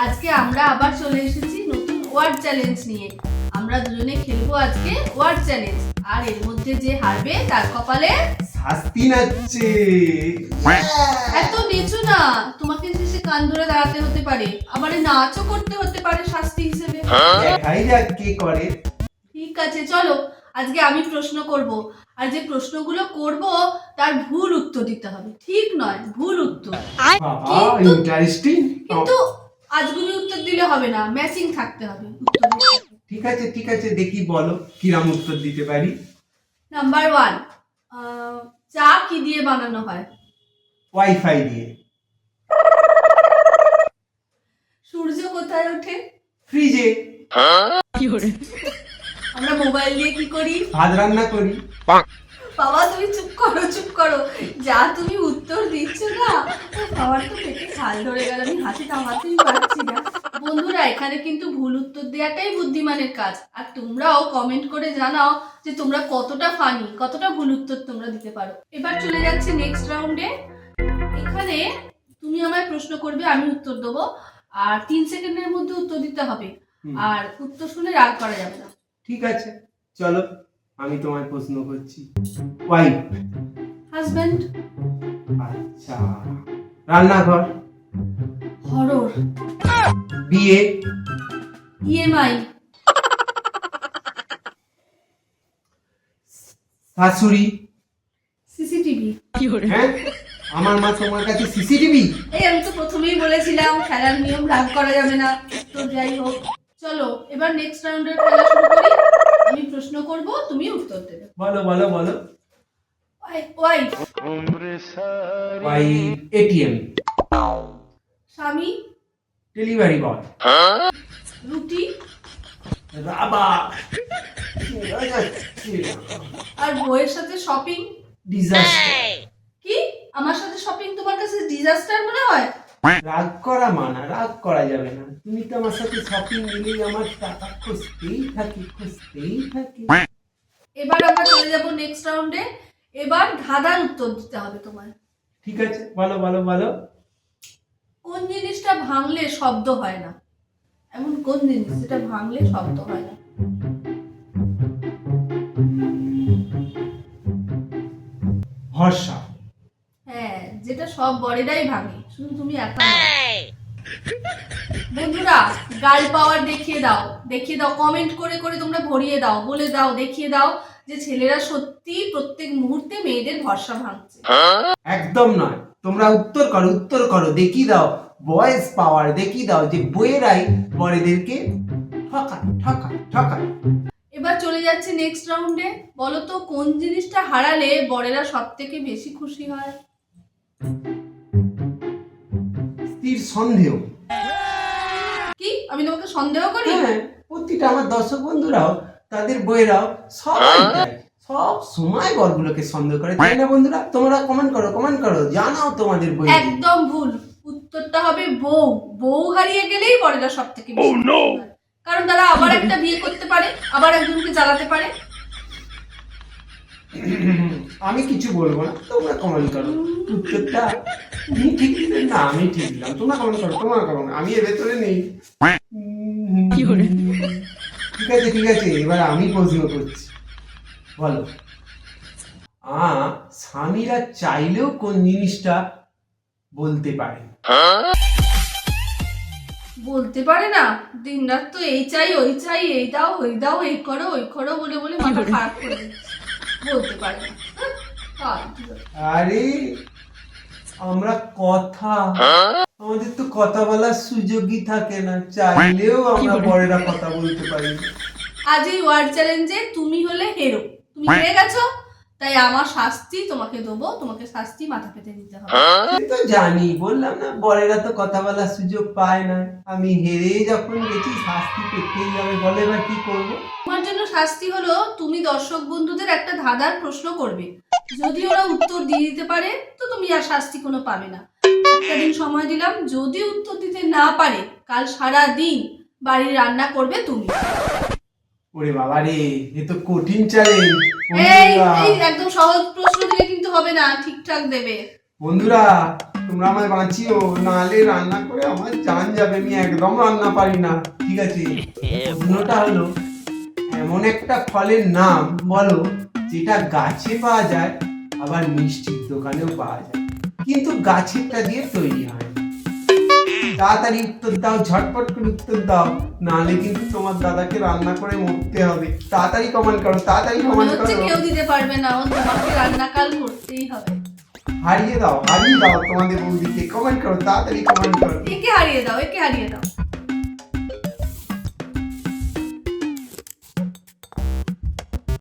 আজকে আমরা আবার চলে এসেছি নতুন ওয়ার্ড চ্যালেঞ্জ নিয়ে। আমরা দুজনে খেলবো আজকে ওয়ার্ড চ্যালেঞ্জ, আর এর মধ্যে যে হারবে তার কপালে শাস্তি নাচছে। এত নিচু না, তোমাকে শেষে কান ধরে দাঁড়াতে হতে পারে, আবার নাচও করতে হতে পারে শাস্তি হিসেবে। দেখাই যাক কে করে। ঠিক আছে, চলো আজকে আমি প্রশ্ন করব, আর যে প্রশ্নগুলো করব তার ভুল উত্তর দিতে হবে। ঠিক নয়, ভুল উত্তর। বাবা ইন্টারেস্টিং। কিন্তু আজগুবি উত্তর দিলে হবে না, ম্যাচিং থাকতে হবে উত্তরে। ঠিক আছে দেখি বলো কিরাম উত্তর দিতে পারি। নাম্বার 1, চা কি দিয়ে বানানো হয়? ওয়াইফাই দিয়ে। সূর্য কোথায় ওঠে? ফ্রিজে। আমরা মোবাইল দিয়ে কি করি? ভাত রান্না করি। বাবা তুমি চুপ করো, যা তুমি উত্তর দিচ্ছ না, আমার তো পেটে খাল ধরে গেল, আমি হাসি থামাতেই পারছি না। বন্ধুরা, এখানে কিন্তু ভুল উত্তর দেওয়াটাই বুদ্ধিমানের কাজ। আর তোমরাও কমেন্ট করে জানাও যে তোমরা কতটা ফানি, কতটা ভুল উত্তর তোমরা দিতে পারো। এবার চলে যাচ্ছে নেক্সট রাউন্ডে। এখানে তুমি আমায় প্রশ্ন করবে, আমি উত্তর দেবো, আর 3 সেকেন্ডের মধ্যে উত্তর দিতে হবে, আর উত্তর শুনে রাগ করা যাবে না। ঠিক আছে চলো আমি তোমায় প্রশ্ন করছি। ওয়াইফ। হাজব্যান্ড। আচ্ছা। রান্নাঘর। হরর। বিয়ে। ইএমআই। শাশুড়ি। সিসিটিভি। হ্যাঁ আমার মা তোমার কাছে সিসিটিভি? এই আমি তো প্রথমেই বলেছিলাম খেলার নিয়ম রাগ করা যাবে না। তো যাই হোক, চলো এবার নেক্সট রাউন্ডের খেলা শুরু করি। আমি প্রশ্ন করব, তুমি উত্তর দেবে। বলো। ওয়াইফ। Wife ATM. স্বামী। Delivery boy. রুটি। রাবার। আর বইয়ের সাথে শপিং। ডিজাস্টার। কি আমার সাথে শপিং তোমার কাছে ডিজাস্টার মনে হয়? রাগ করা মানা, রাগ করা যাবে না। তুমি তো আমার সাথে শপিং গেলেই আমার টাকা খুঁজতেই থাকি। এবার আমরা চলে যাব নেক্সট রাউন্ডে। এবার ধাঁধার উত্তর দিতে হবে তোমার। ঠিক আছে বলো। কোন জিনিসটা ভাঙলে শব্দ হয় না? এমন কোন জিনিস যেটা ভাঙলে শব্দ হয় না? ভরসা। হ্যাঁ, যেটা সব বড়েরাই ভাঙে, শুধু তুমি একা নও। বন্ধুরা, গার্ল পাওয়ার দেখিয়ে দাও, কমেন্ট করে তোমরা ভরিয়ে দাও, বলে দাও, দেখিয়ে দাও যে ছেলেরা সত্যি প্রত্যেক মুহূর্তে মেয়েদের ভরসা ভাঙছে। একদম নয়, তোমরা উত্তর করো দেখিয়ে দাও বয়েজ পাওয়ার, দেখিয়ে দাও যে বইয়েরাই বড়দেরকে ঠকায়। এবার চলে যাচ্ছে নেক্সট রাউন্ডে। বলো তো কোন জিনিসটা হারালে বড়েরা সব থেকে বেশি খুশি হয়? স্ত্রীর সন্দেহ। কি আমি তোমাকে সন্দেহ করি? হ্যাঁ, প্রতিটা আমার দর্শক বন্ধুরাও তাদের বইয়েরাও সবাই তাই সব সময় বরগুলোকে সন্দেহ করে, তাই না বন্ধুরা? তোমরা কমেন্ট করো জানাও তোমাদের বই। একদম ভুল, উত্তরটা হবে বউ হারিয়ে গেলেই বড়েরা সব থেকে বেশি খুশি হয়। কারণ তারা আবার একটা বিয়ে করতে পারে, আবার একজনকে জ্বালাতে পারে। আমি কিছু বলবো না, তোমরা কমেন্ট করো উত্তরটা। তুমি ঠিক দিলে না আমি ঠিক দিলাম, তোমরা কমেন্ট করো না, আমি এর ভেতরে নেই। ঠিক আছে এবার আমি প্রশ্ন করছি, বলো। স্বামীরা চাইলেও কোন জিনিসটা বলতে পারে? বলতে পারে না? দিন রাত তো এই চাই ওই চাই, এই দাও ওই দাও, এই করো ওই করো বলে মাথা খারাপ করে দিচ্ছে। বলতে পারে না। আরে আমরা আমাদের তো কথা বলার সুযোগই থাকে না, চাইলেও আমরা বড়রা কথা বলতে পারি না। আজ এই ওয়ার্ড চ্যালেঞ্জে তুমি হলে হিরো, তুমি হেরে গেছো, তাই আমার শাস্তি তোমাকে দেবো, তোমাকে শাস্তি মাথা পেতে দিতে হবে। আমি তো জানি, বললাম না বড়রা তো কথা বলার সুযোগ পায় না, আমি হেরে যখন গেছি শাস্তি পেতেই হবে। বলে এবার কি করবো? তোমার জন্য শাস্তি হলো তুমি দর্শক বন্ধুদের একটা ধাঁধার প্রশ্ন করবে, যদি ওরা উত্তর দিয়ে দিতে পারে তো তুমি আর শাস্তি কোনো পাবে না। একটা দিন সময় দিলাম, যদি উত্তর দিতে না পারে কাল সারা দিন বাড়ির রান্না করবে তুমি। ওরে বাবা রে, এ তো কঠিন চ্যালেঞ্জ। এই একদম সহজ প্রশ্ন দিলে কিন্তু হবে না, ঠিকঠাক দেবে। বন্ধুরা তোমরা আমায় বাঁচিও, নাহলে রান্না করে আমার জান যাবে, আমি একদম রান্না পারি না। ঠিক আছে, প্রশ্নটা হলো এমন একটা ফলের নাম বলো যেটা গাছে পাওয়া যায় আবার মিষ্টির দোকানেও পাওয়া যায়, কিন্তু গাছেরটা দিয়ে তৈরি হয় না। তাড়াতাড়ি উত্তর দাও, ঝটপট করে উত্তর দাও, নাহলে কিন্তু তোমার দাদাকে রান্না করে মরতে হবে। তাড়াতাড়ি কমেন্ট করো, তাড়াতাড়ি মনে কমেন্ট হচ্ছে করো। কেউ দিতে পারবে না, ও তোমাকে রান্না কাল করতেই হবে। হারিয়ে দাও তোমাদের বৌদিকে। কমেন্ট করো, তাড়াতাড়ি কমেন্ট করো। একে হারিয়ে দাও, একে হারিয়ে দাও।